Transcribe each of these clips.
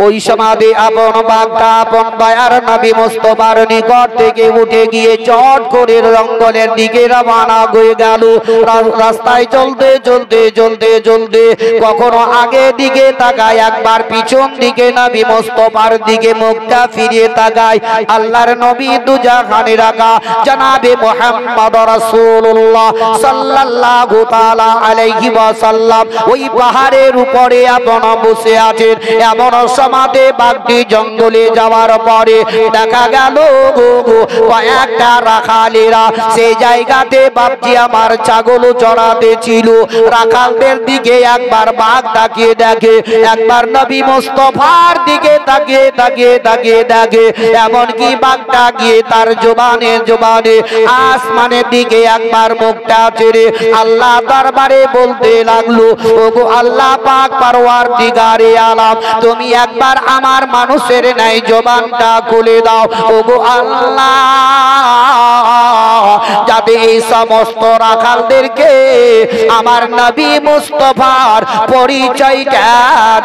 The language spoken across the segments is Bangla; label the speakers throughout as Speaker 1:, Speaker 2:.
Speaker 1: ওই সমাধি আপন বাগদা আপন দয়ার নবী মুস্তাফার নিকট থেকে উঠে গিয়ে চট করে জঙ্গলের দিকে রওনা হয়ে গেল। রাস্তায় চলতে চলতে চলতে চলতে কখনো আগে দিকে তাকায়, একবার পিছন দিকে নবী মুস্তাফার দিকে মুখটা ফিরিয়ে তাকায়। আল্লাহর নবী দুজাহানের আকা জনাবে মুহাম্মদ রাসূলুল্লাহ সাল্লাল্লাহু তাআলা আলাইহি ওয়াসাল্লাম ওই পাহাড়ের উপরে আপন বসে আছেন। এমন সমাধে বাগদি জঙ্গলে যাওয়ার পরে দেখা গেল কয়েকটা রাখালেরা সেই জায়গাতে বাপজি আমার ছাগল চড়াতে ছিল। রাখালদের দিকে একবার বাঘ তাকিয়ে দেখে, একবার নবী মুস্তাফার দিকে তাকিয়ে তাকিয়ে তাকিয়ে দেখে। এমনকি বাঘটা গিয়ে তার জবানে জবানে আসমানের দিকে একবার মুখটা ছেড়ে আল্লাহ দরবারে বলতে লাগলো, ওগো আল্লাহ পাক পরওয়ারদিগারে আলাম, তুমি একবার আমার মানুষের নাই জবানটা খুলে দাও। ওগো আল্লাহ, যাতে এই সমস্ত রাখালদেরকে আমার নবী মুস্তাফার পরিচয়টা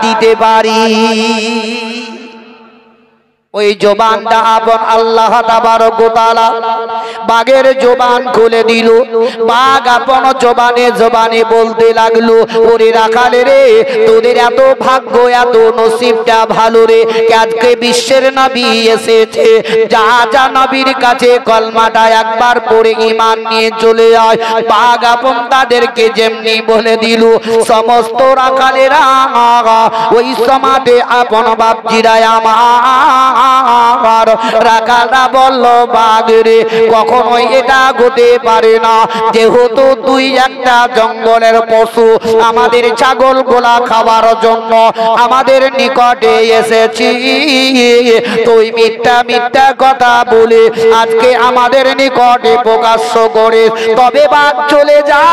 Speaker 1: দিতে পারি। ওই জবানটা আপন আল্লাহ তাবারক ওয়া তাআলা বাঘের জবান খুলে দিল। বাঘ আপন জবানে জবানে বলতে লাগলো, ওরে রাখালে রে, তোদের এত ভাগ্য এত নসিবটা ভালো রে, আজকে বিশ্বের নবী এসেছে। যা যা নবীর কাছে কলমাটা একবার পড়ে ঈমান নিয়ে চলে আয়। বাঘ আপন তাদেরকে যেমনি বলে দিল, সমস্ত রাখালেরা ওই সমাধে আপন বাপজিরা আমার রাখালরা বলল, বাঘ রে, কখনোই এটা হতে পারে না, যেহেতু তুই একটা জঙ্গলের পশু, আমাদের ছাগল গোলা খাওয়ার জন্য আমাদের নিকটে এসেছি, তুই মিথ্যা মিথ্যা কথা বলে আজকে আমাদের নিকটে প্রকাশ্য করে, তবে বাঘ চলে যা,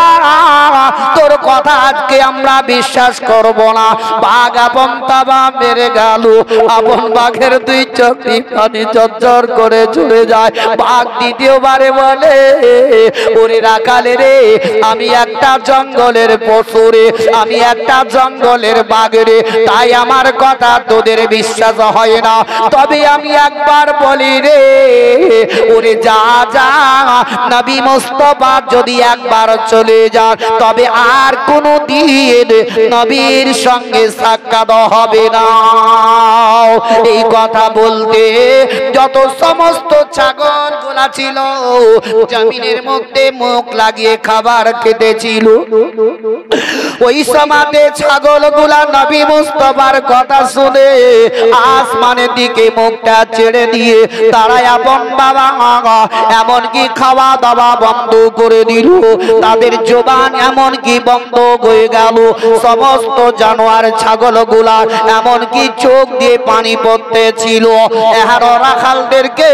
Speaker 1: তোর কথা আজকে আমরা বিশ্বাস করব না। বাঘ আপন তাবা মেরে গেল। আপন বাঘের দুই চোখে পানি ঝরঝর করে চলে যায়। বাঘ দ্বিতীয়বারে বলে, ওরে রাখালে রে, আমি একটা জঙ্গলের পশু রে, আমি একটা জঙ্গলের বাঘ রে, তাই আমার কথা তোদের বিশ্বাস হয় না, তবে আমি একবার বলি রে, ওরে যা যা, নবী মুস্তাফা যদি একবার চলে যান তবে আর কোনো দিন নবীর সঙ্গে সাক্ষাৎ হবে না। এই কথা বলতে যত সমস্ত ছাগল গোলা ছিল জমিনের মধ্যে মুখ লাগিয়ে খাবার খেতেছিল, ওই সমাজে ছাগল গুলা নবী মুস্তাফার কথা শুনে আসমানের দিকে মুখটা ছেড়ে দিয়ে তারা আপন বাবা এমনকি খাওয়া দাওয়া বন্ধ করে দিল, তাদের জবান এমনকি বন্ধ হয়ে গেল। সমস্ত জানোয়ার ছাগল গুলা এমনকি চোখ দিয়ে পানি পড়তে ছিল। রাখালদেরকে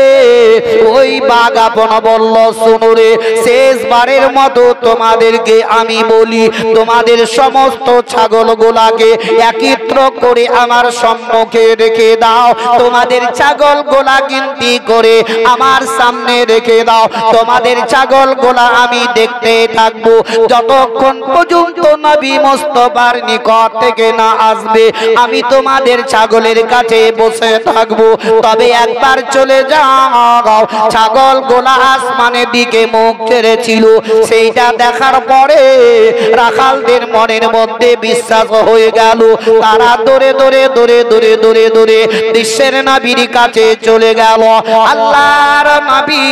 Speaker 1: ওই বাঘ আপন বলল, শুনো রে, শেষবারের মতো তোমাদেরকে আমি বলি, তোমাদের সমস্ত ছাগল গোলাকে একত্র করে আমার সম্মুখে রেখে দাও, তোমাদের ছাগল গোলা গিনতি করে আমার সামনে রেখে দাও, তোমাদের ছাগল গোলা আমি দেখতে থাকবো যতক্ষণ পর্যন্ত নবী মুস্তাফার নিকট থেকে না আসবে, আমি তোমাদের ছাগলের কাছে বসে থাকবো। তবে একবার চলে যাও। ছাগল গোলা আসমানের দিকে মুখ ছেড়েছিল, সেইটা দেখার পরে রাখালদের মনের মধ্যে বিশ্বাস হয়ে গেল। তারা দৌড়ে দৌড়ে দৌড়ে দৌড়ে দৌড়ে দৌড়ে বিশ্বের নবীর কাছে চলে গেল। আল্লাহর নবী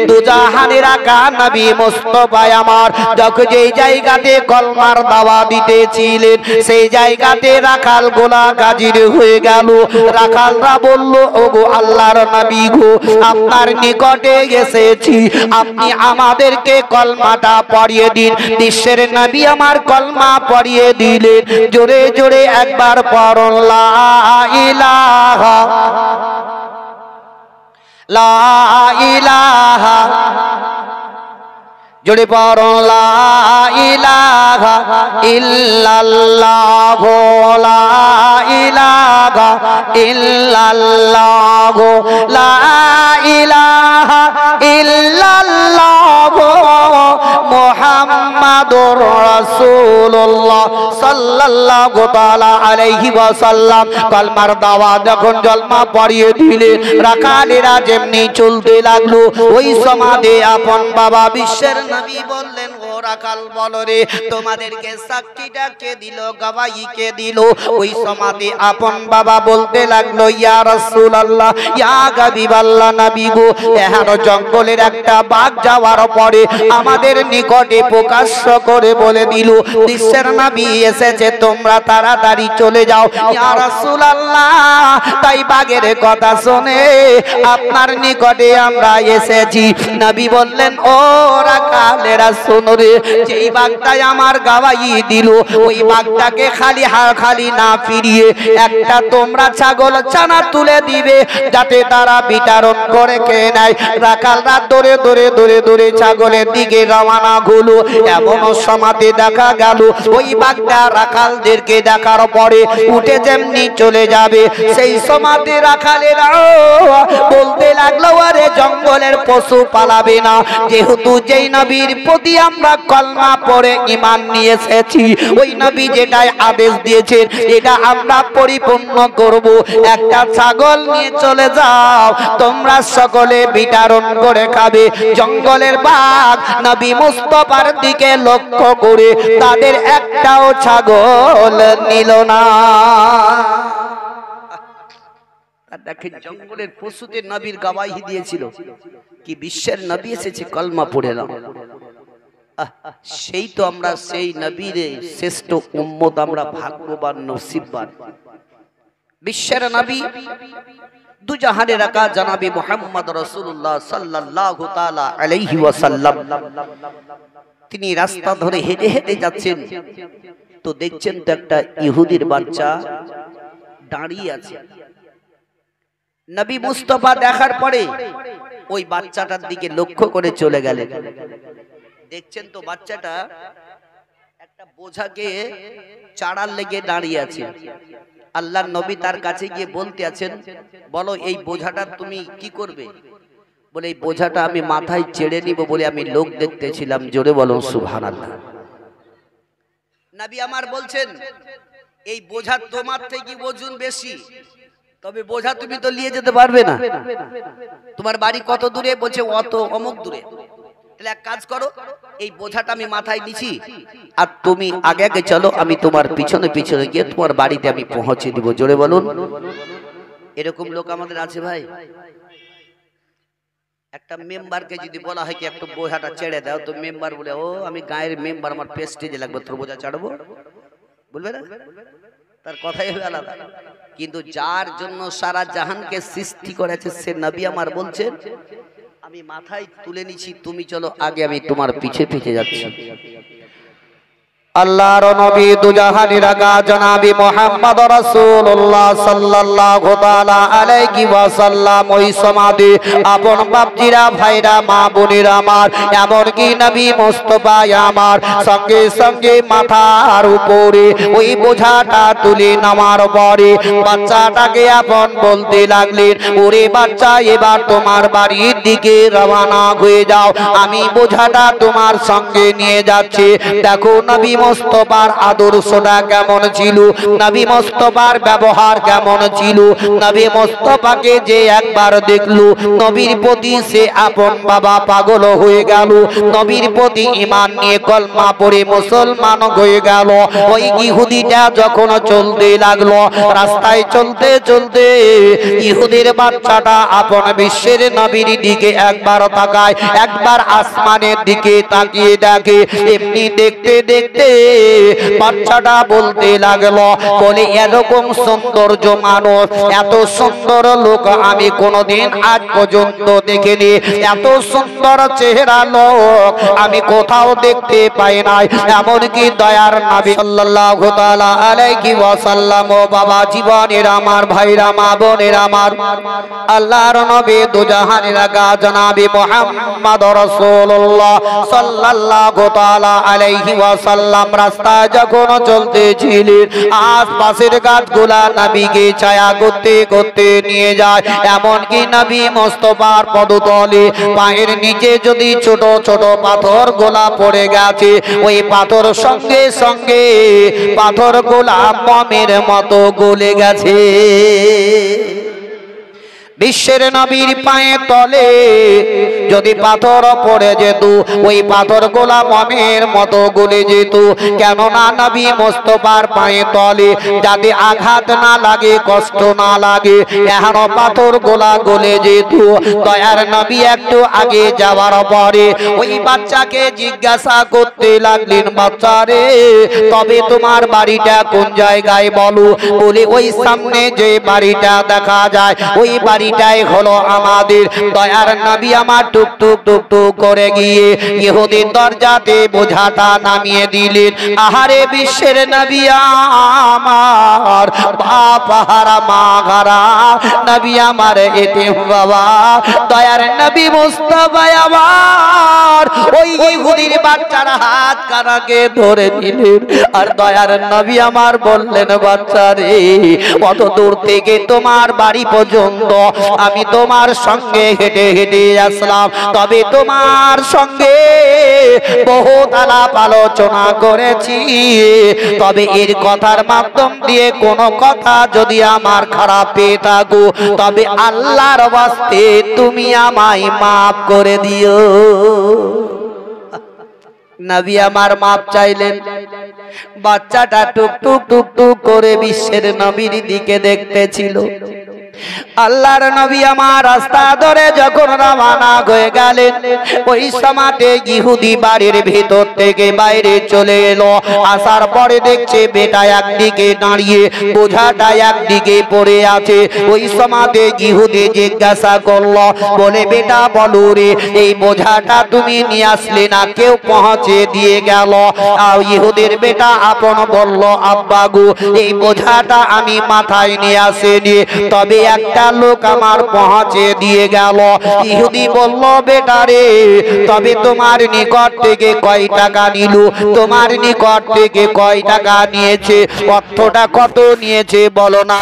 Speaker 1: দুজাহানের আকা নবী মুস্তাফা আমার যখন যেই জায়গাতে কলমার দাওয়া দিতেছিলেন সেই জায়গাতে রাখাল গোলা হাজির হয়ে গেল। রাখালরা বলল, ওগো আল্লাহর নবী গো, আপনার নিকটে এসেছি, আপনি আমাদেরকে কলমাটা পড়িয়ে দিন। বিশ্বের নবী আমার কলমা পড়িয়ে দিলেন। জোরে জোরে একবার পড়ুন, লা ইলাহা লা ইলাহা, জোরে পড়ুন, লা ইলাহা ইল্লাল্লাহ, লা ইলাহা ইল্লাল্লাহ, লা ইলাহা ইল্লাল্লাহ, মুহাম্মাদুর মুহাম্মাদুর রাসূলুল্লাহ সাল্লাল্লাহু তাআলা আলাইহি ওয়াসাল্লাম কলমার দাওয়াত যখন জলমা পড়িয়ে দিলেন রাখালেরা যেমনি চলতে লাগলো ওই সমাধে আপন বাবা বিশ্বের নবী বললেন ও রাখাল বলো রে তোমাদেরকে সাক্ষীটা কে দিল গবাহি কে দিল ওই সমাধে আপন বাবা বলতে লাগলো ইয়া রাসূলুল্লাহ ইয়া হাবিবাল্লাহ নবী গো এহানো জঙ্গলের একটা বাঘ যাওয়ার পরে আমাদের নিকটে প্রকাশ্য করে বলে দিল বিশ্বের নবী এসেছে তোমরা তাড়াতাড়ি চলে যাও ইয়া রাসূলুল্লাহ তাই বাঘের কথা শুনে আপনার নিকটে আমরা এসেছি নবী বললেন ও রাখালেরা শোনো রে যেই বাঘটাই আমার গবাহি দিল ওই বাঘটাকে খালি না ফিরিয়ে একটা তোমরা ছাগল ছানা তুলে দিবে যাতে তারা বিতরণ করে খেয়ে নেয় রাখালরা দৌড়ে দৌড়ে দৌড়ে দৌড়ে ছাগলের দিকে রওনা হলো এমন সমাধি দেখা গেল ওই বাঘটা রাখালদেরকে দেখার পরে উঠে যেমনি চলে যাবে সেই সমাধি রাখালেরা বলতে লাগলো আরে জঙ্গলের পশু পালাবে না যেহেতু যেই নবীর প্রতি আমরা কলমা পড়ে ঈমান নিয়ে এসেছি ওই নবী যেটাই আদেশ দিয়েছেন এটা আমরা পরিপূর্ণ করব একটা ছাগল নিয়ে চলে যাও তোমরা সকলে বিতরণ করে খাবে জঙ্গলের বাঘ নবী মুস্তাফার দিকে লক্ষ্য করে তাদের একটাও ছাগল নিল না দেখেন জঙ্গলের পশুদের নবীর গবাহি দিয়েছিল কি বিশ্বের নবী এসেছে কলমা পড়ে নাও সেই তো আমরা সেই নবীর শ্রেষ্ঠ উম্মত আমরা ভাগ্যবান নসিববান বিশ্বের নবী দু জাহানের রাখা জনাবে মুহাম্মদ রাসূলুল্লাহ সাল্লাল্লাহু তাআলা আলাইহি ওয়াসাল্লাম তিনি রাস্তা ধরে হেঁটে হেঁটে যাচ্ছেন তো দেখছেন তো একটা ইহুদির বাচ্চা দাঁড়িয়ে আছে নবী মুস্তাফা দেখার পরে ওই বাচ্চাটার দিকে লক্ষ্য করে চলে গেলেন দেখছেন তো বাচ্চাটা একটা বোঝাকে চাড়ার লেগে দাঁড়িয়ে আছে আল্লাহর নবী তার কাছে গিয়ে বলতে আছেন বলো এই বোঝাটা তুমি কি করবে বলে এই বোঝাটা আমি মাথায় চেড়ে নিব বলে আমি লোক দেখতেছিলাম জোরে বলো সুবহানাল্লাহ নবী আমার বলছেন এই বোঝা তোমার থেকে ওজন বেশি তবে বোঝা তুমি তো নিয়ে যেতে পারবে না তোমার বাড়ি কত দূরে বলছে অত অমুক দূরে তাহলে এক কাজ করো এই বোঝাটা আমি মাথায় নিছি আর তুমি আগে আগে চলো আমি তোমার পিছনে পিছনে গিয়ে তোমার বাড়িতে আমি পৌঁছে দিব জোরে বলুন এরকম লোক আমাদের আছে ভাই একটা মেম্বারকে যদি বলা হয় কি একটু বোঝাটা ছেড়ে দাও তো মেম্বার বলে ও আমি গায়ের মেম্বার আমার প্রেস্টিজে লাগবে তোর বোঝা ছাড়বো বলবে না তার কথাই হবে আলাদা কিন্তু যার জন্য সারা জাহানকে সৃষ্টি করেছে সে নবী আমার বলছেন আমি মাথায় তুলে নিছি তুমি চলো আগে আমি তোমার পিছে পিছে যাচ্ছি আল্লাহর নবী দুজাহানের রাগা জনাবে মুহাম্মদ রাসূলুল্লাহ সাল্লাল্লাহু তাআলা আলাইহি ওয়াসাল্লাম ওই সমাধি আপন বাপজিরা ভাইরা মা বোনেরা আমার এমন কি নবী মুস্তাফা আমার সঙ্গে সঙ্গে মাথার উপরে ওই বোঝাটা তুলে নামার পরে বাচ্চাটাকে আপন বলতে লাগলেন ওরে বাচ্চা এবার তোমার বাড়ির দিকে রওনা হয়ে যাও আমি বোঝাটা তোমার সঙ্গে নিয়ে যাচ্ছি দেখো নবী মুস্তাফার আদর্শটা কেমন ছিল নবী মুস্তাফার ব্যবহার কেমন ছিল নবী মুস্তাফাকে যে একবার দেখলো নবীর প্রতি সে আপন বাবা পাগল হয়ে গেল নবীর প্রতি ঈমান নিয়ে কলমা পড়ে মুসলমান হয়ে গেল ওই ইহুদিটা যখন চলতে লাগলো রাস্তায় চলতে চলতে ইহুদির বাচ্চাটা আপন বিশ্বের নবীর দিকে একবার তাকায় একবার আসমানের দিকে তাকিয়ে দেখে এমনি দেখতে দেখতে বাচ্চাটা বলতে লাগলো বলে এরকম সৌন্দর্য মানুষ এত সুন্দর লোক আমি কোনোদিন আজ পর্যন্ত দেখিনি এত সুন্দর চেহারা লোক আমি কোথাও দেখতে পাই নাই এমনকি দয়ার নবী সাল্লাল্লাহু তাআলা আলাইহি ওয়াসাল্লাম ও বাবা জীবনের আমার ভাইরা মা বোনেরা আমার আল্লাহর নবী দুজাহানের আগা জনাবে মুহাম্মদ রাসূলুল্লাহ সাল্লাল্লাহু তাআলা আলাইহি ওয়াসাল্লাম সাল্লাম রাস্তায় যখন চলতেছিলেন আশপাশের গাছগুলা নবীকে ছায়া করতে করতে নিয়ে যায়। এমনকি নবী মুস্তাফার পদতলে পায়ের নিচে যদি ছোট ছোট পাথর গোলা পড়ে গেছে, ওই পাথর সঙ্গে সঙ্গে পাথর গোলা মমের মতো গলে গেছে। বিশ্বের নবীর পায়ের তলে যদি পাথর পড়ে যেত, ওই পাথর গোলা মমের মতো গলে যেত। কেননা নবী মুস্তাফার পায়ের তলে যাতে আঘাত না লাগে, কষ্ট না লাগে, এখনো পাথর গোলা গলে যেত। দয়ার নবী একটু আগে যাওয়ার পরে ওই বাচ্চাকে জিজ্ঞাসা করতে লাগলেন, বাচ্চা রে তবে তোমার বাড়িটা কোন জায়গায় বলো। বলে ওই সামনে যে বাড়িটা দেখা যায় ওই বাড়িটাই হলো আমাদের। দয়ার নবী আমার টুকটুক টুকটুক করে গিয়ে ইহুদির দরজাতে বোঝাটা নামিয়ে দিলেন। আহারে বিশ্বের নবী আমার, বাপ হারা মা হারা নবী আমার এতিম বাবা। দয়ার নবী মুস্তাফা আমার ওই ইহুদির বাচ্চার হাত কানাকে ধরে নিলেন। আর দয়ার নবী আমার বললেন, বাচ্চা রে কত দূর থেকে তোমার বাড়ি পর্যন্ত আমি তোমার সঙ্গে হেঁটে হেঁটে আসলাম, তবে তোমার সঙ্গে বহুত আলাপ আলোচনা করেছি, তবে এর কথার মাধ্যম দিয়ে কোনো কথা যদি আমার খারাপ পেয়ে থাকো তবে আল্লাহর ওয়াস্তে তুমি আমায় মাফ করে দিও। নবী আমার মাপ চাইলেন। বাচ্চাটা টুকটুক টুকটুক করে বিশ্বের নবীর দিকে দেখতেছিল। আল্লাহর নবী আমার রাস্তা ধরে যখন রওনা হয়ে গেলেন, ওই সময়তে ইহুদি বাড়ির ভিতর থেকে বাইরে চলে এলো। আসার পরে দেখছে বেটা একদিকে দাঁড়িয়ে, বোঝাটা একদিকে পড়ে আছে। ওই সময়তে ইহুদি জিজ্ঞাসা করলো, বলে বেটা বলো রে এই বোঝাটা তুমি নিয়ে আসলে না, কেউ পৌঁছে দিয়ে গেল? আর ইহুদির বেটা আপন বলল, আব্বা গো এই বোঝাটা আমি মাথায় নিয়ে আসিনি, তবে একটা লোক আমার পৌঁছে দিয়ে গেল। ইহুদি বলল, বেটা রে তবে তোমার নিকট থেকে কয় টাকা নিল? তোমার নিকট থেকে কয় টাকা নিয়েছে? অর্থটা কত নিয়েছে বলো না।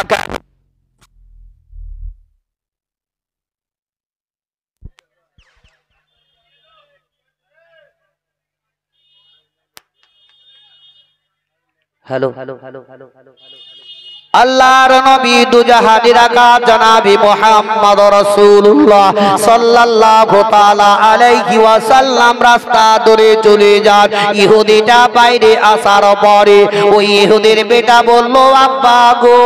Speaker 1: Hello hello hello hello hello আল্লাহর নবী দুজাহানের আকা জনাবে মুহাম্মদ রাসূলুল্লাহ সাল্লাল্লাহু তাআলা আলাইহি ওয়াসাল্লাম রাস্তা ধরে চলে যান। ইহুদিটা বাইরে আসার পরে ওই ইহুদির বেটা বলল, আব্বা গো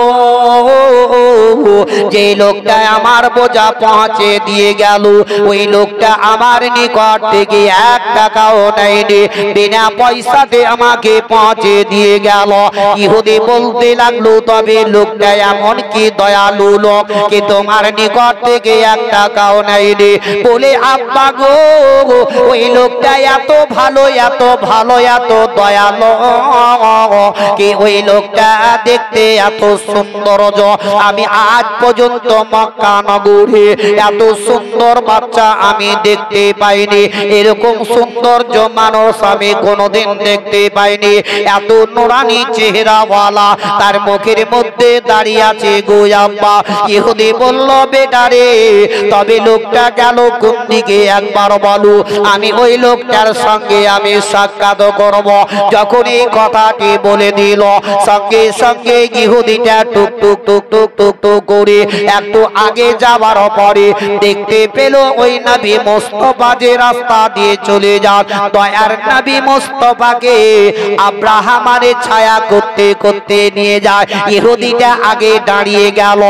Speaker 1: যে লোকটা আমার বোঝা পৌঁছে দিয়ে গেল ওই লোকটা আমার নিকট থেকে 1 টাকাও নেয়নি, বিনা পয়সাতে আমাকে পৌঁছে দিয়ে গেল। ইহুদি বলতে লাগলো, তবে লোকটা এমন কি দয়ালু লোক কি তোমার নিকট থেকে 1 টাকাও নেয়নি? বলে, আব্বা গো ওই লোকটা এত ভালো এত ভালো এত দয়ালু কি ওই লোকটা দেখতে এত সুন্দর, আমি আজ পর্যন্ত মক্কা নগরে এত সুন্দর বাচ্চা আমি দেখতে পাইনি, এরকম সৌন্দর্য মানুষ আমি কোনোদিন দেখতে পাইনি, এত নুরানি চেহারাওয়ালা তার মুখের মধ্যে দাঁড়িয়ে আছে গো আব্বা। ইহুদি বলল, বেটা রে তবে লোকটা গেল কোন দিকে একবার বলো, আমি ওই লোকটার সঙ্গে আমি সাক্ষাৎ করব। যখন এই কথাটি বলে দিল সঙ্গে সঙ্গে ইহুদিটা টুক টুক টুক টুক টুক টুক করে একটু আগে যাওয়ার পরে দেখতে পেল ওই নবী মুস্তাফা যে রাস্তা দিয়ে চলে যান, দয়ার নবী মুস্তাফাকে আব্রাহামের ছায়া করতে করতে নিয়ে যায়। ইহুদিটা আগে দাঁড়িয়ে গেল।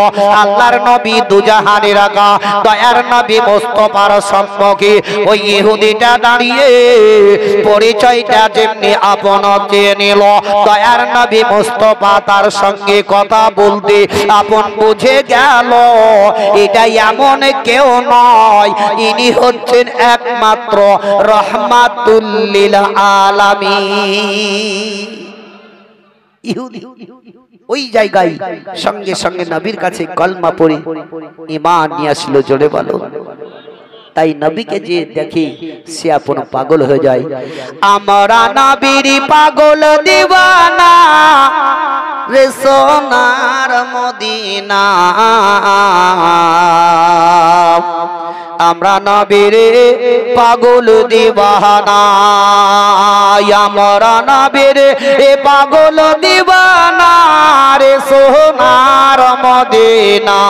Speaker 1: আল্লাহর নবী দুজাহানের আকা দয়ার নবী মুস্তাফার সম্মুখে ওই ইহুদিটা দাঁড়িয়ে পরিচয়টা যেমনি আপন চেয়ে নিল, দয়ার নবী মুস্তাফা তার সঙ্গে কথা বলতে আপন বুঝে গেল এটা এমন কেউ নয়, ইনি হচ্ছেন একমাত্র রহমাতুল লিল আলামিন। ইহুদি ওই জায়গায় সঙ্গে সঙ্গে নবীর কাছে কলমা পড়ে ঈমান নিয়ে আসলো। জোরে বলো। তাই নবীকে যে দেখি সে আপন পাগল হয়ে যায়। আমরা নবীর পাগল দিওয়ানা রে সোনার মদিনা, আমরা নবীর পাগল দিওয়ানা, আমরা নবীর পাগল দিওয়ানা রে সোনার মদিনা,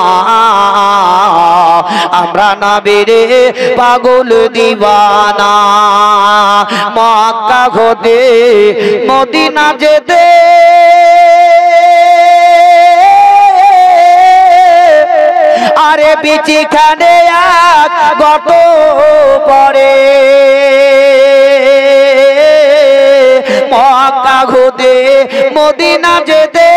Speaker 1: আমরা নবীর পাগল দিওয়ানা। মক্কা হতে মদিনা যেতে আরে বিচিখানে এক গত পরে, মক্কা হতে মদিনা যেতে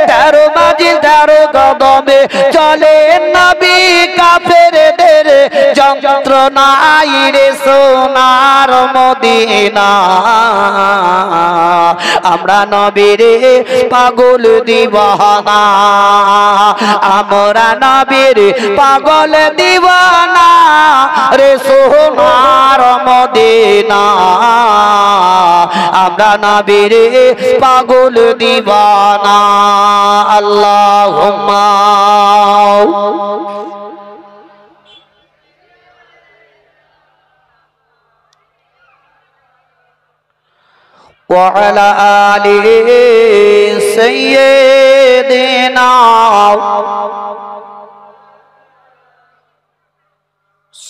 Speaker 1: 13 মাইল 13 কদমে চলে নবী কাফেরদের যন্ত্রণায় রে সোনার মদিনা, আমরা নবীর পাগল দিওয়ানা, আমরা নবীর পাগল দিওয়ানা রে সোনার মদিনা, আমরা নবীর পাগল দিওয়ানা। আল্লাহুম্মা وعلى آل سيدنا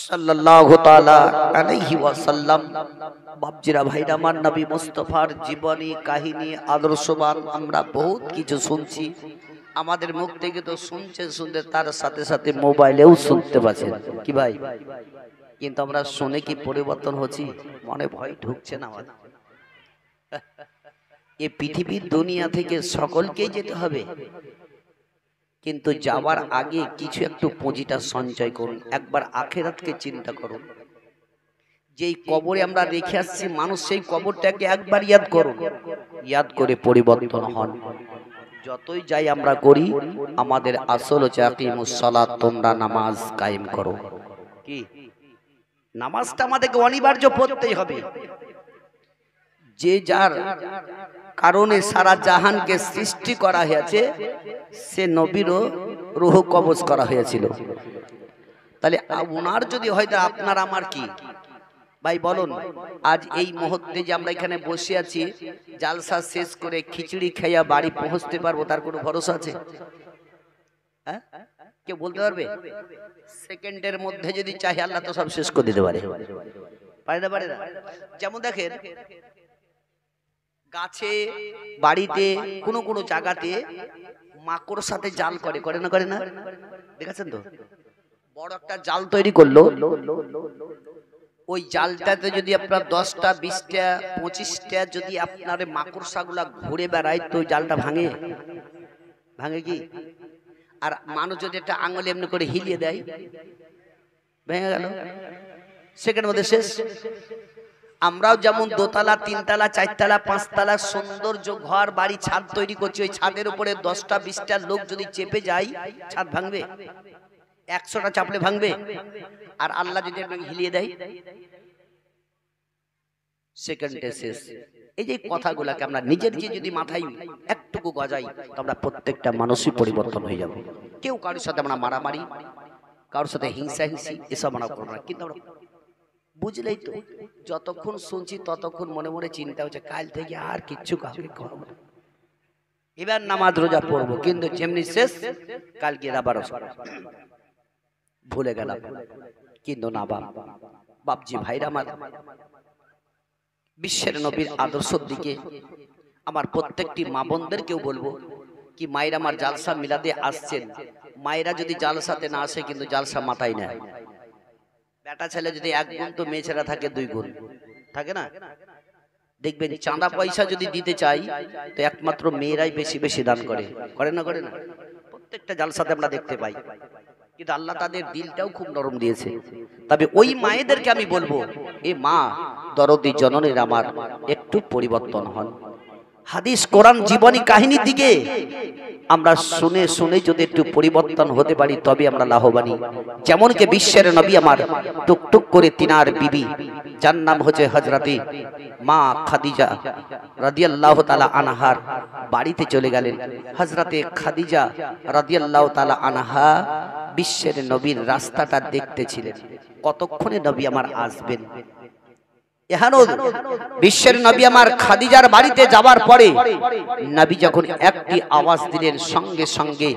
Speaker 1: সাল্লাল্লাহু তাআলা আলাইহি ওয়াসাল্লাম। বাপজিরা ভাইরা, আমার নবী মুস্তাফার জীবনী কাহিনী আদর্শবান আমরা বহুত কিছু শুনছি, আমাদের মুখ থেকে তো শুনতে তার সাথে সাথে মোবাইলেও শুনতে পাচ্ছেন কি ভাই, কিন্তু আমরা শুনে কি পরিবর্তন হচ্ছি? মনে ভয় ঢুকছে না আমাদের? এই পৃথিবীর দুনিয়া থেকে সকলকেই যেতে হবে, কিন্তু যাওয়ার আগে কিছু একটু পুঁজিটা সঞ্চয় করুন। একবার আখিরাতকে চিন্তা করুন। যেই কবরে আমরা রেখে আসছি মানুষ, সেই কবরটাকে একবার ইয়াদ করুন, ইয়াদ করে পরিবর্তন হন। যতই যাই আমরা করি, আমাদের আসল হচ্ছে আকিমুস সালাত, তোমরা নামাজ কায়েম করো। কি নামাজটা আমাদেরকে অনিবার্য পড়তেই হবে। যে যার কারণে সারা জাহানকে সৃষ্টি করা হয়েছে, সে নবীরও রূহ কবজ করা হয়েছিল। তাহলে ওনার যদি হয়তো আপনার আমার কি ভাই বলুন, আজ এই মুহূর্তে যে আমরা এখানে বসে আছি, জালসা শেষ করে খিচুড়ি খাইয়া বাড়ি পৌঁছতে পারবো তার কোনো ভরসা আছে? হ্যাঁ, কেউ বলতে পারবে? সেকেন্ডের মধ্যে যদি চাই আল্লাহ তো সব শেষ করে দিতে পারে, পারে না? পারে না? যেমন দেখেন, গাছে, বাড়িতে, কোনো কোনো জায়গাতে মাকড় সাথে জাল করে না? দেখেছেন তো? বড় একটা জাল তৈরি করলো, ওই জালটাতে যদি আপনার 10টা 20টা 25টা যদি আপনার মাকড়সাগুলা ঘুরে বেড়ায়, তো জালটা ভাঙে কি? আর মানুষ যদি একটা আঙুল এমনি করে হিলিয়ে দেয়, ভেঙে গেল, সেকেন্ডের মধ্যে শেষ। আমরাও যেমন দোতলা, 3তলা, 4তলা, 5তলা সৌন্দর্য ঘর বাড়ি ছাদ তৈরি করছি, ওই ছাদের উপরে 10টা 20টা লোক যদি চেপে যায়, ছাদ ভাঙবে? 100টা চাপলে ভাঙবে? আর আল্লাহ যদি হিলিয়ে দেয়, সেকেন্ডে শেষ। এই যে কথাগুলোকে আমরা নিজের যদি মাথায় একটুকু গজাই, তো আমরা প্রত্যেকটা মানুষই পরিবর্তন হয়ে যাব। কেউ কারোর সাথে আমরা মারামারি, কারোর সাথে হিংসা এসব আমরা করবো না। কিন্তু আমরা বুঝলেই তো, যতক্ষণ শুনছি ততক্ষণ মনে মনে চিন্তা হচ্ছে কাল থেকে আর কিচ্ছু কাউকে করবো না, এবার নামাজ রোজা পড়বো, কিন্তু যেমনি শেষ কালকে আবার ভুলে গেলাম। কিন্তু না বাপজি ভাইরা আমার, বিশ্বের নবীর আদর্শের দিকে আমার প্রত্যেকটি মা বোনদেরকেও বলবো কি, মায়েরা আমার জালসা মিলাদে আসছেন, মায়েরা যদি জালসাতে না আসে কিন্তু জালসা মাথায় নেয়। বেটা ছেলে যদি 1 গুণ, তো মেয়ে ছেলে থাকে 2 গুণ, থাকে না? দেখবেন চাঁদা পয়সা যদি দিতে চাই, তো একমাত্র মেয়েরাই বেশি দান করে না? প্রত্যেকটা জালসাতে আমরা দেখতে পাই। কিন্তু আল্লাহ তাদের দিলটাও খুব নরম দিয়েছে। তবে ওই মায়েদেরকে আমি বলবো, এ মা দরদি জননীর আমার, একটু পরিবর্তন হন। হাদিস কোরআন জীবনী কাহিনীর দিকে আমরা শুনে শুনে যদি একটু পরিবর্তন হতে পারি তবে আমরা লাভবানী। যেমন কি বিশ্বের নবী আমার টুকটুক করে তিনার বিবি, যার নাম হচ্ছে হযরতে মা খাদিজা রাদিয়াল্লাহু তাআলা আনহার বাড়িতে চলে গেলেন। হযরতে খাদিজা রাদিয়াল্লাহু তাআলা আনহা বিশ্বের নবীর রাস্তাটা দেখতেছিলেন, কতক্ষণে নবী আমার আসবেন। এখানেও বিশ্বের নবী আমার খাদিজার বাড়িতে যাওয়ার পরে নবী যখন একটি আওয়াজ দিলেন, সঙ্গে সঙ্গে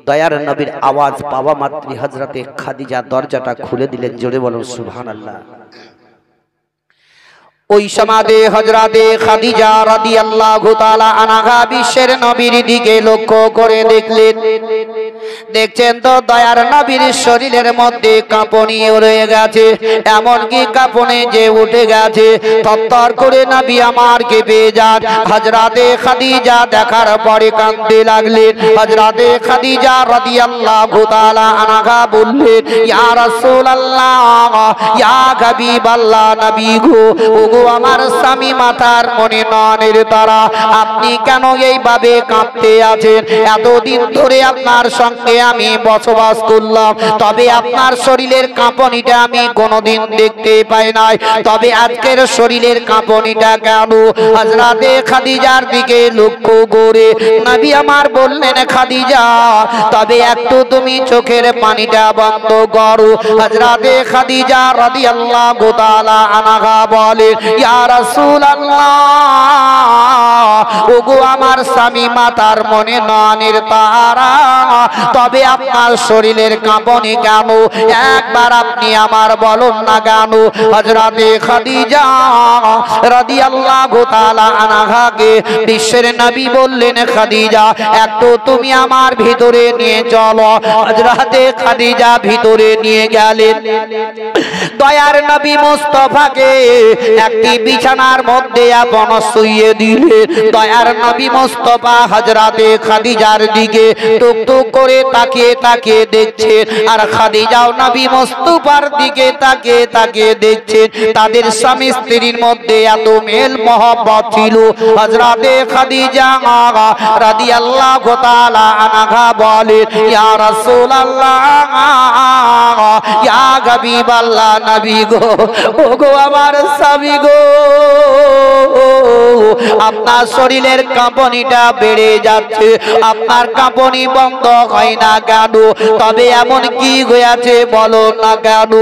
Speaker 1: দয়ার নবীর আওয়াজ পাওয়া মাত্র হযরতে খাদিজা দরজাটা খুলে দিলেন। জোরে বলুন সুবহানাল্লাহ। ওই সমাদে হযরতে খাদিজা রাদিয়াল্লাহু তাআলা আনহা বিশ্বের নবীর দিকে লক্ষ্য করে দেখলেন। দেখছেন তো দয়ার নবীর শরীরের মধ্যে কাঁপুনি রয়ে গেছে, এমন কি কাঁপুনি যে উঠে গেছে, থরথর করে নবী আমার কেঁপে যান। হযরতে খাদিজা দেখার পরে কাঁদতে লাগলেন। হযরতে খাদিজা রাদিয়াল্লাহু তাআলা আনহা বললেন, ইয়া রাসূলুল্লাহ, ইয়া হাবিবাল্লাহ, নবী গো, ওগো আমার স্বামী মাথার মনে ননের তারা, আপনি কেন এইভাবে কাঁপতে আছেন? এতদিন ধরে আপনার সঙ্গে আমি বসবাস করলাম, তবে আপনার শরীরের কাঁপুনিটা আমি কোনোদিন দেখতে পাই নাই, তবে আজকের শরীরের কাঁপুনিটা কেন? হযরতে খাদিজার দিকে লক্ষ্য করে নবী আমার বললেন, খাদিজা, তবে একটু তুমি চোখের পানিটা বন্ধ করো। হযরতে খাদিজা রাদিয়াল্লাহু তাআলা আনহা বলেন, ইয়া রাসূলুল্লাহ, ওগো আমার স্বামী মাতার মনে ননের তারা, তবে আপনার শরীরের কাঁপুনি কেন? একবার আপনি আমার বলুন না কেন? হযরতে খাদিজা রাদিয়াল্লাহু তাআলা আনহাকে বিশ্বের নবী বললেন, খাদিজা, একটু তুমি আমার ভিতরে নিয়ে চলো। হযরতে খাদিজা ভিতরে নিয়ে গেলেন। দয়ার নবী মুস্তাফাকে একটি বিছানার মধ্যে আপন শুইয়ে দিলেন। দয়ার নবী মুস্তাফা হযরতে খাদিজার দিকে টুকটুক করে তাকিয়ে তাকিয়ে দেখছেন, আর খাদিজাও নবী মুস্তাফার দিকে তাকিয়ে তাকিয়ে দেখছেন। তাদের স্বামী স্ত্রীর মধ্যে এত মেল মহব্বত ছিল। হযরতে খাদিজা রাদিয়াল্লাহু তাআলা আনহা বলেন, ইয়া রাসূলুল্লাহ, ইয়া হাবিবাল্লাহ, নবী গো, ওগো আমার স্বামী গো, আপনার শরীরের কাঁপুনিটা বেড়ে যাচ্ছে, আপনার কাঁপুনি বন্ধ হয় না কেন? তবে এমন কি হয়েছে বলো না কেন?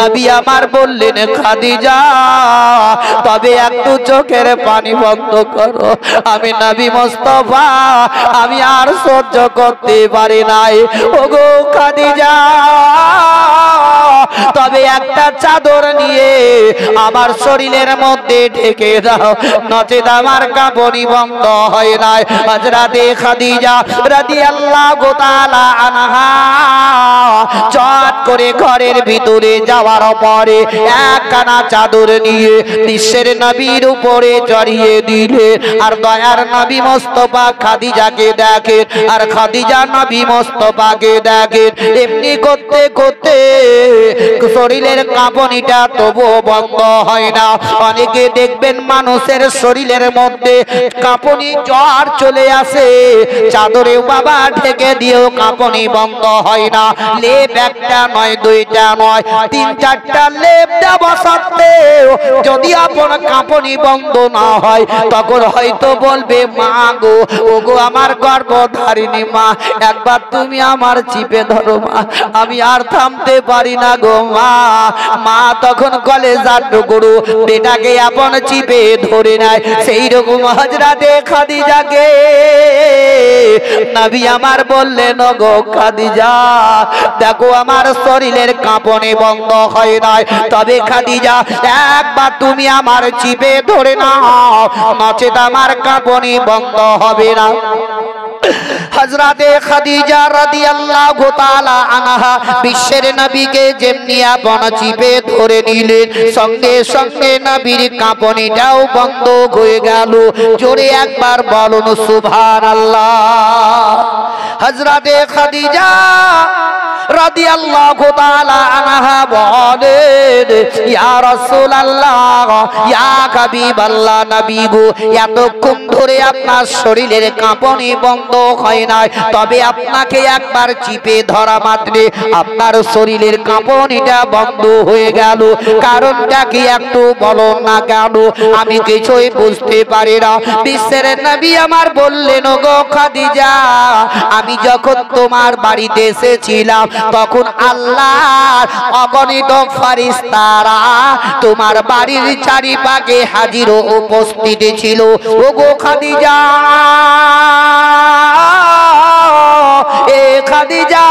Speaker 1: নবী আমার বললেন, খাদিজা, তবে একটু চোখের পানি বন্ধ করো। আমি নবী মুস্তাফা, আমি আর সহ্য করতে পারি নাই। ওগো খাদিজা, তবে একটা চাদর নিয়ে আমার শরীরের মধ্যে ঢেকে দাও, নচেত আমার কাঁপুনি বন্ধ হয় নাই। হযরতে খাদিজা রাদিয়াল্লাহু তাআলা আনহা চট করে ঘরের ভিতরে যাওয়ার পরে একখানা চাদর নিয়ে বিশ্বের নবীর উপরে চড়িয়ে দিলেন। আর দয়ার নবী মুস্তাফা খাদিজাকে দেখেন, আর খাদিজা নবী মুস্তাফাকে দেখেন। এমনি করতে করতে শরীরের কাঁপুনিটা তবুও বন্ধ হয় না। অনেকে দেখবেন মানুষের শরীরের মধ্যে কাঁপুনি জ্বর চলে আসে, চাদরে বাবা ঢেকে দিয়েও কাঁপুনি বন্ধ হয় না। লেপ একটা নয়, দুইটা নয়, তিন চারটা লেপ দেওয়া সত্ত্বেও যদি আপন কাঁপুনি বন্ধ না হয়, তখন হয়তো বলবে, মা গো, ওগো আমার গর্ভধারিণী মা, একবার তুমি আমার চিপে ধরো মা, আমি আর থামতে পারি না গো মা। মা তখন কলেজার টুকরো বেটাকে আপন চিপে ধরে নেয়। সেই রকম হযরতে খাদিজাকে নবী আমার বললেন, গো খাদিজা, দেখো আমার শরীরের কাঁপুনি বন্ধ হয় নাই, তবে খাদিজা একবার তুমি আমার চিপে ধরে নাও, নচেত আমার কাঁপুনি বন্ধ হবে না। হযরতে খাদিজা রাদিয়াল্লাহু তাআলা আনহা বিশ্বের নবীকে যেমনি আপন চিপে ধরে নিলেন, সঙ্গে সঙ্গে নবীর কাঁপুনিটাও বন্ধ হয়ে গেল। জোরে একবার বলুন সুবহানাল্লাহ। হযরতে খাদিজা রাদিয়াল্লাহু তাআলা আনহা বলেন, ইয়া রাসূলুল্লাহ, ইয়া হাবিবাল্লাহ, নবী গো, এতক্ষণ ধরে আপনার শরীরের কাঁপনি বন্ধ হয় না, তবে আপনাকে একবার চিপে ধরা মাত্রে আপনার শরীরের কাঁপনিটা বন্ধ হয়ে গেল। কারণটা কি একটু বলো না কেন? আমি কিছুই বুঝতে পারি না। বিশ্বের নবী আমার বললেন, গো খাদিজা, আমি যখন তোমার বাড়িতে এসেছিলাম তখন আল্লাহর অগণিত ফেরেশতারা তোমার বাড়ির চারিপাশে হাজির ও উপস্থিত ছিল। ও গো খাদিজা, এ খাদিজা,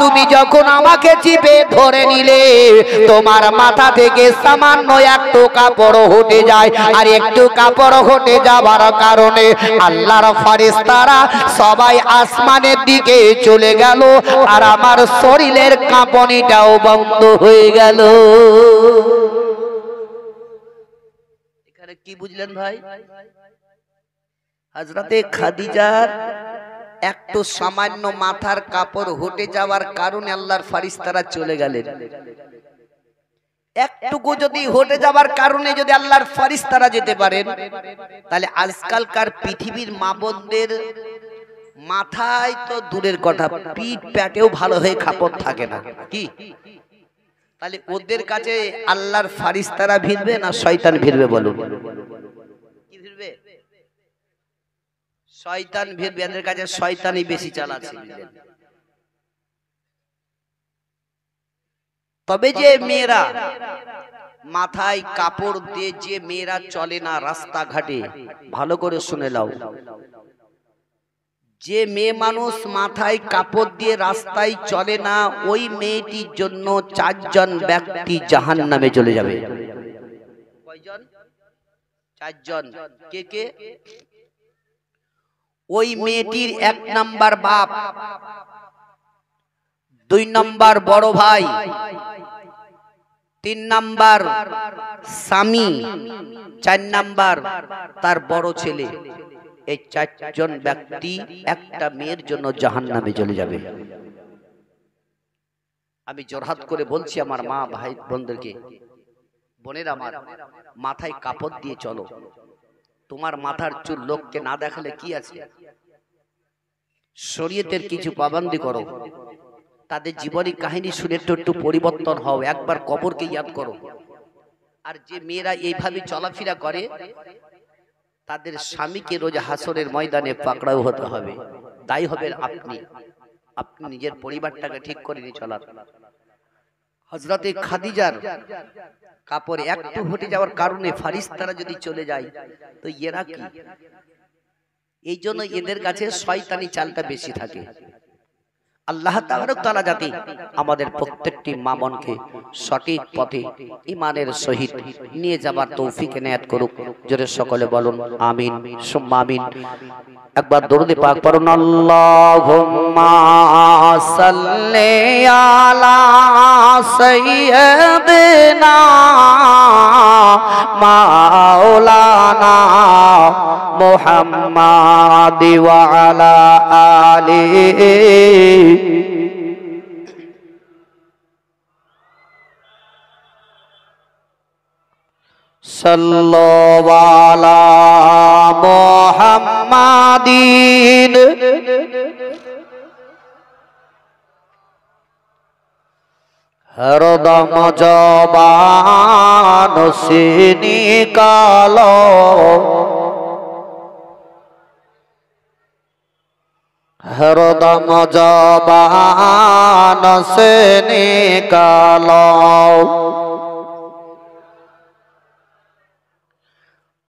Speaker 1: তুমি যখন আমাকে চিপে ধরে নিলে তোমার মাথা থেকে সামান্য একটু কাপড় হটে যায়, আর একটু কাপড় হটে যাবার কারণে আল্লাহর ফেরেশতারা সবাই আসমানের দিকে চলে গেল, আর আমার শরীরের কাঁপনিটাও বন্ধ হয়ে গেল। এখানে কি বুঝলেন ভাই? হযরতে খাদিজার একটু সামান্য মাথার কাপড় হটে যাওয়ার কারণে আল্লাহর ফেরেশতারা চলে গেলেন। একটুকু যদি হটে যাওয়ার কারণে যদি আল্লাহর ফেরেশতারা যেতে পারেন, তাহলে আজকালকার পৃথিবীর মা বোনদের মাথায় তো দূরের কথা, পিঠ প্যাটেও ভালো হয়ে কাপড় থাকে না। কি তাহলে ওদের কাছে আল্লাহর ফেরেশতারা ভিড়বে না শয়তান ভিড়বে? বলুন, কি ভিড়বে? শয়তান ভিড়বে। এদের কাছে শয়তানই বেশি চালাচ্ছে। তবে যে মেয়েরা মাথায় কাপড় দিয়ে যে মেয়েরা চলে না রাস্তাঘাটে, ভালো করে শুনে নাও, যে মেয়ে মানুষ মাথায় কাপড় দিয়ে রাস্তায় চলে না, ওই মেয়েটির জন্য 4 জন ব্যক্তি জাহান্নামে চলে যাবে। কয়জন? 4 জন। কে কে? ওই মেয়েটির 1 নাম্বার বাপ, 2 নাম্বার বড় ভাই, 3 নাম্বার স্বামী, 4 নাম্বার তার বড় ছেলে। এই 4 জন ব্যক্তি একটা মেয়ের জন্য জাহান্নামে চলে যাবে। আমি জোরহাত করে বলছি আমার মা ভাই বোনদেরকে, বোনেরা আমার, মাথায় কাপড় দিয়ে চলো। তোমার মাথার চুল লোককে না দেখালে কি আছে? শরীয়তের কিছু পাবন্দি করো। তাদের জীবনী কাহিনী শুনে একটু পরিবর্তন হও। একবার কবরকে ইয়াদ করো। আর যে মেয়েরা এইভাবে চলাফেরা করে, তাদের স্বামীকে রোজ হাসরের ময়দানে পাকড়াও হতে হবে। দায়ী হবেন আপনি। আপনি নিজের পরিবারটাকে ঠিক করে নিয়ে চলার। হযরতে খাদিজার কাপড় একটু হটে যাওয়ার কারণে ফেরেশতারা যদি চলে যায়, তো এরা কি? এই জন্য এদের কাছে শয়তানি চালটা বেশি থাকে। আল্লাহ তাআলা যাতে আমাদের প্রত্যেকটি মা বোনকে সঠিক পথে ঈমানের সহিত নিয়ে যাবার তৌফিক এনায়েত করুক। জোরে সকলে বলুন আমিন সুম্মা আমিন। একবার দরুদ পাক পড়ুন, আল্লাহুম্মা সাল্লি আলা সাইয়্যিদিনা মাওলানা মুহাম্মাদ ওয়া আলা আলিহি সাল্লাল্লাহু আলা মুহাম্মাদিন হরদম জবান সে নিকালো, হরদম জবান সে নিকালো